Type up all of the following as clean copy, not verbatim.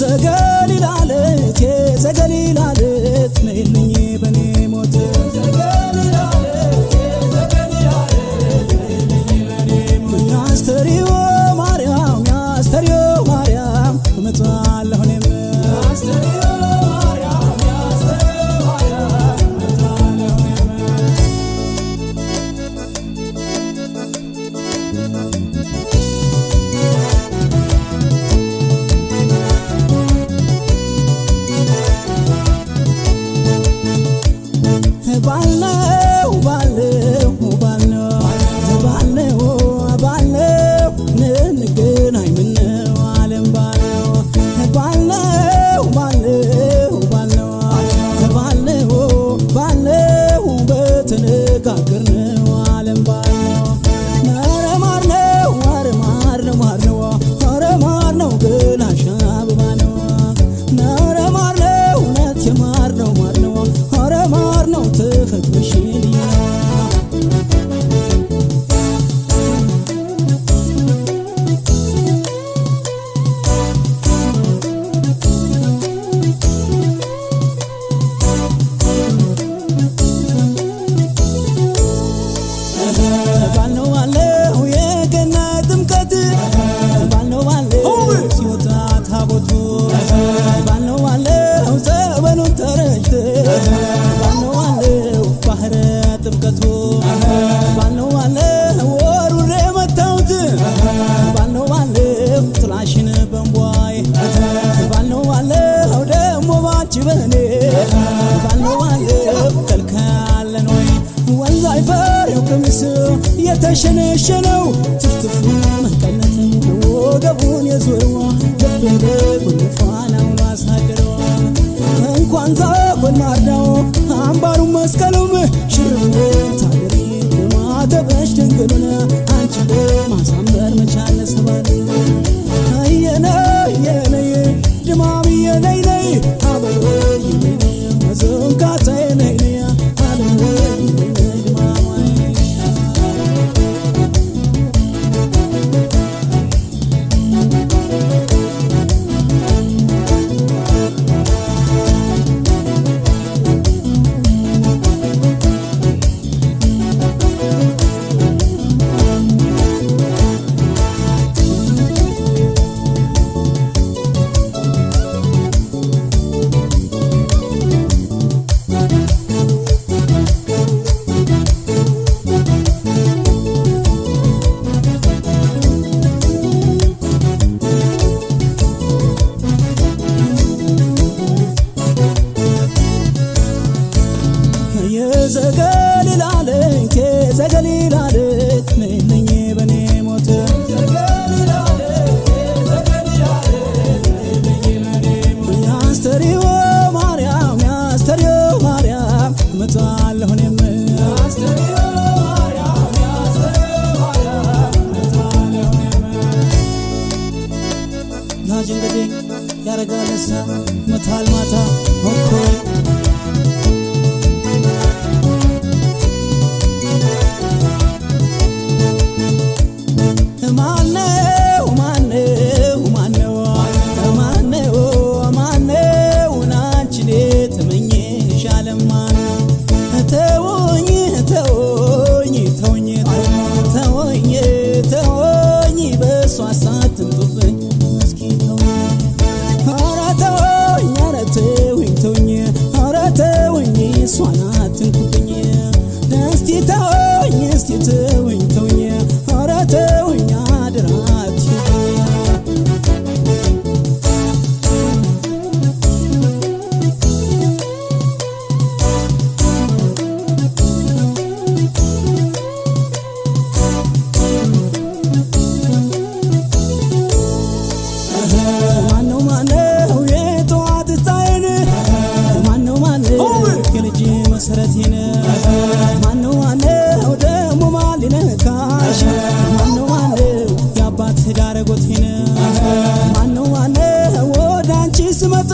ዘገሊላለት የዘገሊላለት ነይልኝ በኔ ሞት ዘገሊላለት የዘገሊላለት ነይልኝ በኔ ሞት ያስተሪዮ ማርያም ያስተሪዮ ማርያም እመጣለሁ እኔም ያስተሪዮ ማርያም ያስተሪዮ ማርያም እመጣለሁ የተሸነሸነው ትፍትፉ መቀነት ወገቡን የዞረው ደበደ ጉንፋናው ማሳደረው እንኳን ታቆናዳው አምባሩ መስቀሉም ሽሩን ታደሪ ማተበሽ ድንግሉን አንቺ ማሳመር መቻል ሰባል አየነ የነ ድማም የነ ነይ አበሮ የነ መዘንካታ የነ አለነ ዘገሊላለት የዘገሊላለት ነይልኝ በኔ ሞት ዘገሊላለት የዘገሊላለት ነይልኝ በኔ ሞት ያስተሪዮ ማርያም ያስተሪዮ ማርያም እመጣለሁ እኔም ያስተሪዮ ማርያም ያስተሪዮ ማርያም እመጣለሁ እኔም ያጅንገዴ ያረጋለሳ መታል ማታ ሆኮይ መሰረቴን ማነው ማነው ደሞ ማልነካሽ ማነው ማነው ያባት ዳረጎቴን ማነው ማነው ወዳንቺ ስመጣ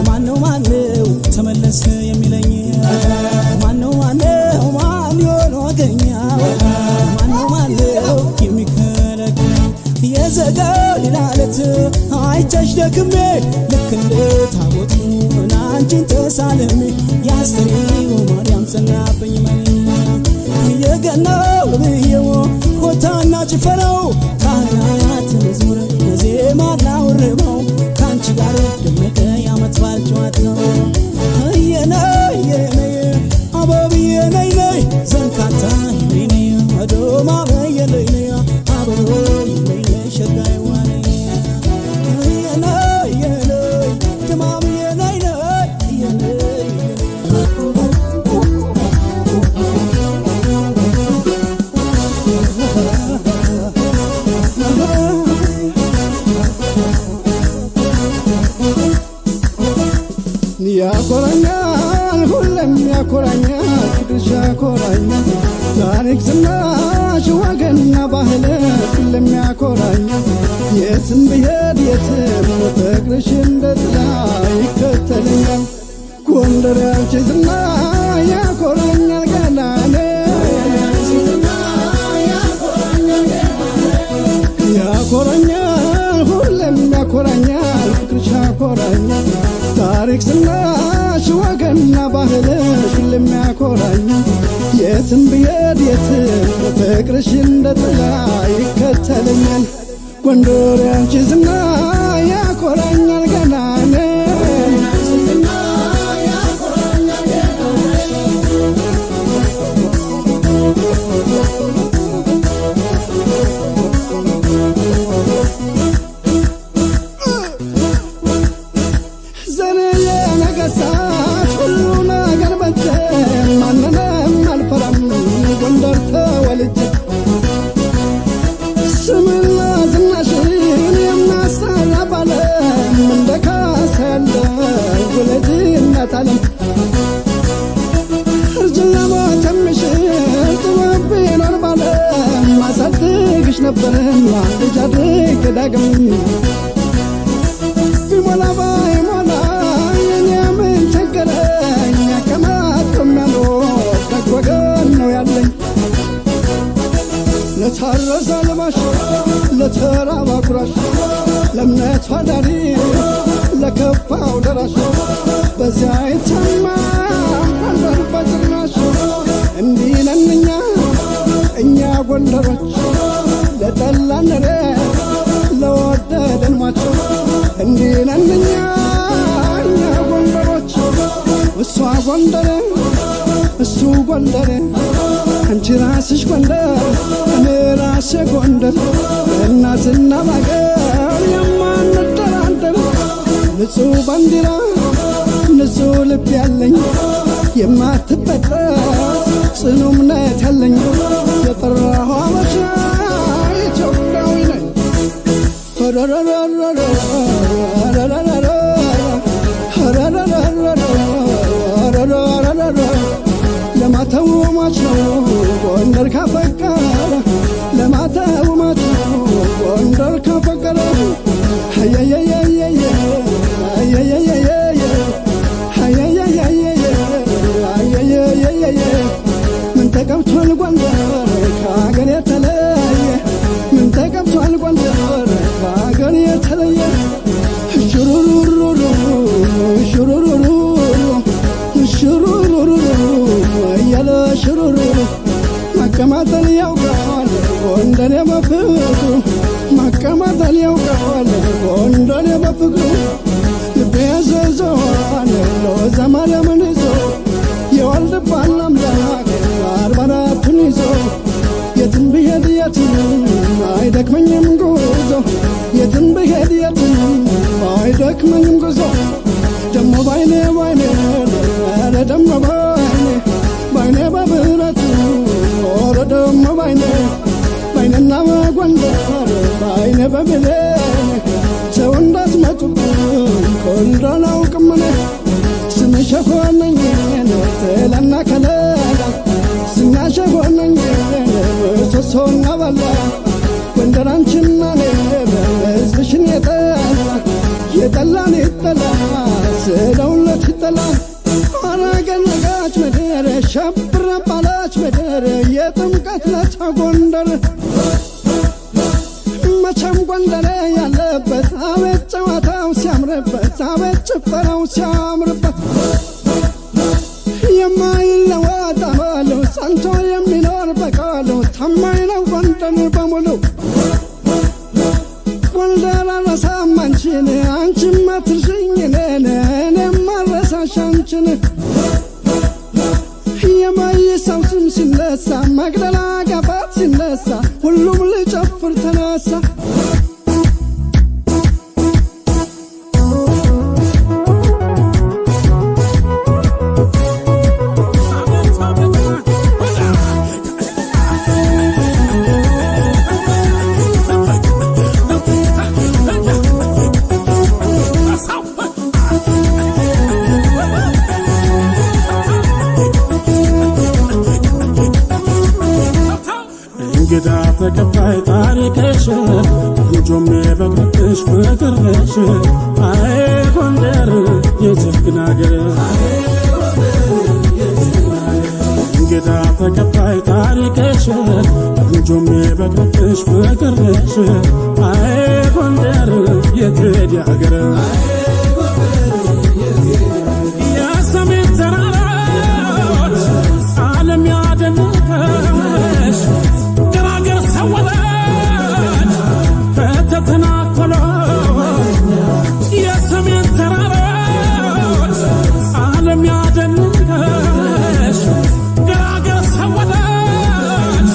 ማነው ማነው ተመለስ የሚለኝ ማነው ማነው ማን ይሆን ወገኛው ማነው ማነው የሚከለክል የዘገሊላለት አይቼ ለአንቺሽ ደክሜ ልክ እንደ ታቦቱ አንቺን ተሳልሜ ያስተሪው ማርያም ጸናብኝ የገናው ብዬው ሆታና ጭፈራው ካህናት መዝሙር ዜማና ውርባው ካንቺ ጋር ደመቀ ያመት በዓል ጨዋታው የነይ አበብዬ ነይ ነይ ዘንካታ ነይ ነይ አዶማ በየለይ ነይ አበብዬ ነይ ነይ ሸጋይ ዋኔ የነይ ድማምዬ ነይ ነይ የነይ ያኮራኛል ሁሌም ያኮራኛል ፍቅርሽ ያኮራኛል ታሪክ ዝናሽ ወገንና ባህል ሁሌም ያኮራኛል የትም ብሄድ የትም ፍቅርሽ እንደ ጥላ ይከተለኛል ጎንደር ያንቺ ዝና ያኮራኛል ገናኔ ያኮራኛል ሁሌም ያኮራኛል ፍቅርሽ ያኮራኛል ታሪክ ዝናሽ ወገንና ባህልሽ ሁሌም ያኮራኛል የትም ብሄድ የትም ፍቅርሽ እንደ ጥላ ይከተለኛል ጎንደር ያንቺ ዝና ያኮራኛል ገናኔ ነበርና ልጃድግ ዳግም ቢሞላ ባይሞላ የኔ ምን ቸገረኝ ያከማት ከሚያኖር ደግ ወገን ነው ያለኝ ለታረዘ ልባሽ ለተራባ ኩራሽ ለእምነቷ ዳሪ ለከፋው ደራሽ በዚያ ይተማ ጎንደር በጭራሽ እንዲህ ነን እኛ ጎንደሮች ለጠላን ለወደደን ማቸው እንዲህ ነን እኛ ጎንደሮች እሷ ጎንደር እሱ ጎንደር አንቺ ራስሽ ጎንደር እኔ ራሴ ጎንደር እናትና ማገር የማንደራደር ንጹህ ባንዲራ ንጹህ ልብ ያለኝ የማትበጠስ ጽኑ እምነት ያለኝ የጠራሁ አበሻ ኢትዮጵያዊ ነኝ ለማተው ማች ነው ጎንደር ካፈቀረ ለማተው ማች ነው ጎንደር ካፈቀረ ምን ተቀብቷል ጎንደር ከአገር የተለየ ምን ተቀብቷል ጎንደር ከአገር የተለየ ሽሩሩሩሩ ሽሩሩሩ ሽሩሩሩ እያለ ሽሩሩ ማቀማጠል ያውቃል ጎንደር በፍቅሩ ማቀማጠል ያውቃል ጎንደር በፍቅሩ ልቤ ያዘዘዋል ሎዛ ማርያምን ይዞ የወልድባን አምላክ አርባ አራቱን ይዞ የትም ብሄድ የትም አይደክመኝም ጉዞ የትም ብሄድ የትም አይደክመኝም ጉዞ ደሞ ባይኔ ኧረ ደሞ ባይኔ በብረቱ ኧረ ደሞ ባይኔና በጎንደር ባይኔ በብሌን ሰው እንዳትመጡብኝ ጎንደር አላውቅም እኔ ስምሽ ሆነኝ ጥላና ከለላ ስናሽ ሆነኝ ምሰሶና በላ ጎንደር አንቺና እኔ ሕዝብሽን የጠላን ይጠላ ስለውለት ይጠላ አረገነጋች ምድር ሸብረ ባላች ምድር የጥምቀት ለታ ጎንደር መቼም ጎንደር ያለበት አቤት ጨዋታ ጭፈራው ሲያምርበት የማይለወጥ አመሉ ጸንቶ የሚኖር በቃሉ ታማኝ ነው ጎንደር በሙሉ ጎንደር አልረሳም አንቺን አንቺም አትርሽኝ እኔም አልረሳሽ አንቺን የማይሳው ስም ሲነሳ መቅደላ ገባት ሲነሳ ሁሉም ሊጨፍር ተነሳ እንግዳ ተቀባይ ታሪክሽ ጉጆሜ በግርሽ ፍቅርሽ አይ ጎንደር የጀግና አገር እንግዳ ተቀባይ ታሪክሽ ጉጆሜ በግርሽ ፍቅርሽ አይ ጎንደር የትሄድ አገር የሰሜን ተራሮች ዓለም ያደነቀሽ የሰሜን ተራሮች ዓለም ያደነቀሽ ገራገር ሰወደች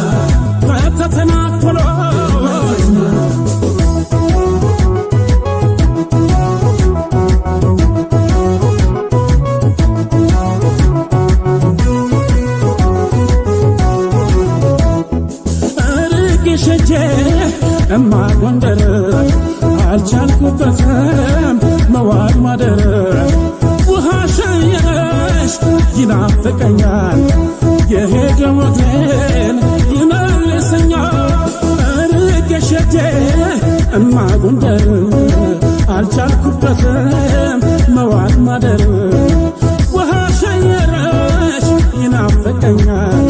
ከተተናኮሎች ርቄሸቼ እማ ጎንደር አልቻልኩበትም መዋል ማደር ውሃ ሸየረሽ ይናፍቀኛል የሄደ ሞቴን ይመልሰኛል ርቄሸቼ እማ ጎንደር አልቻልኩበትም መዋል ማደር ውሃ ሸየረሽ ይናፍቀኛል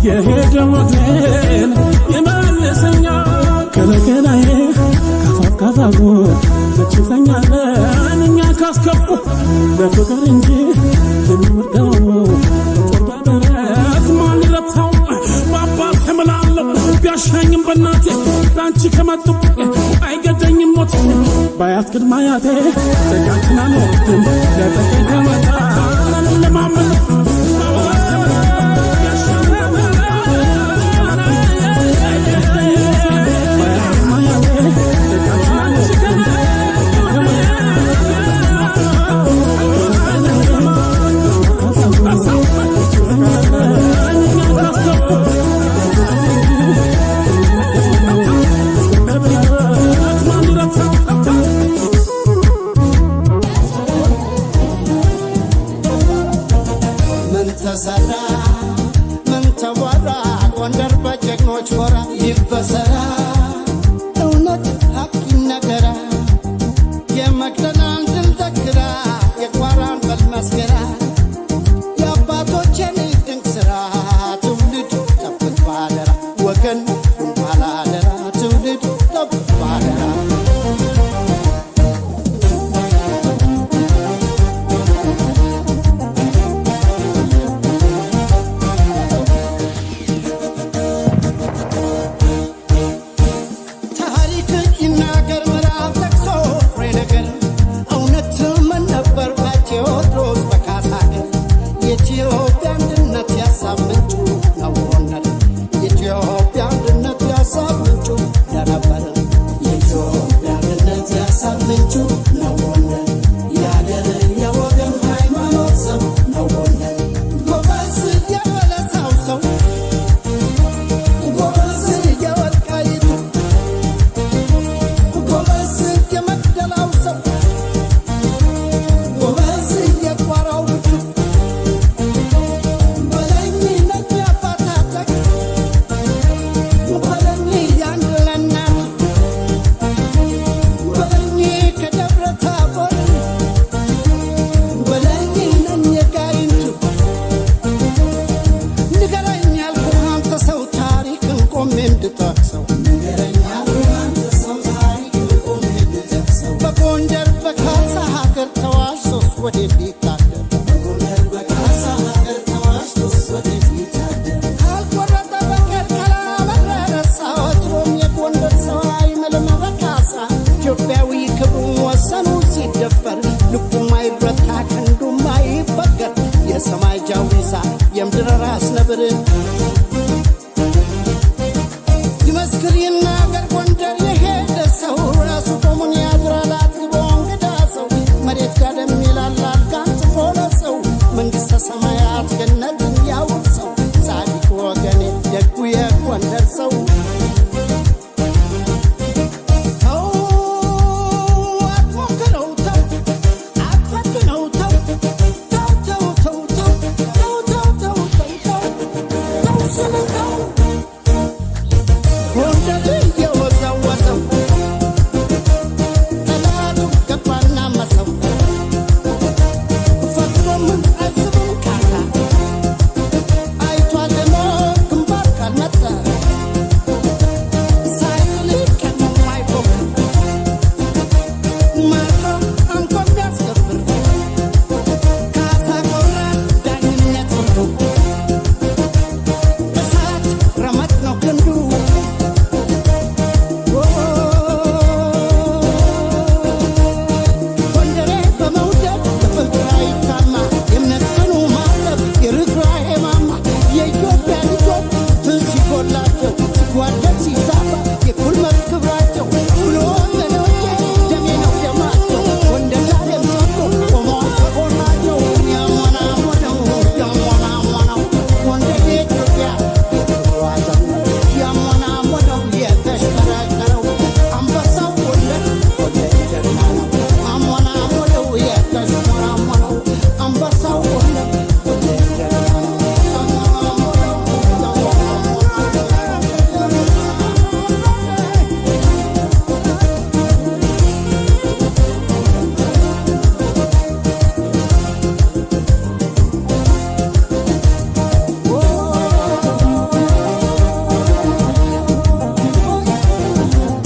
የሄደ ሞቴን ይመልሰኛል ከለገላዬ ካፋካፋጎ ለችፈኛለን እኛ ካስከፉ ለፍቅር እንጂ የሚወደው ጦር በደረት ማን ይረታው በአባት ተምላለው ቢያሻኝም በእናቴ ላንቺ ከመጡ አይገደኝም ሞት ባያት ቅድመ አያቴ ዘጋችን አልወድም ለጠቀኝ ከመጣ ለማመን ወዴት ሊታደር ጎንደር በካሳ ሀገር ተዋሽቶስ ወዴት ሊታደር ካልቆረጠ በቀር ካላበረረሳ ወትሮም የጎንደር ሰው አይምልም በካሳ ኢትዮጵያዊ ክብሩን ወሰኑ ሲደፈር ልቡም አይረታ ክንዱም አይበገር የሰማይ ጃዊሳ የምድር ራስ ነብር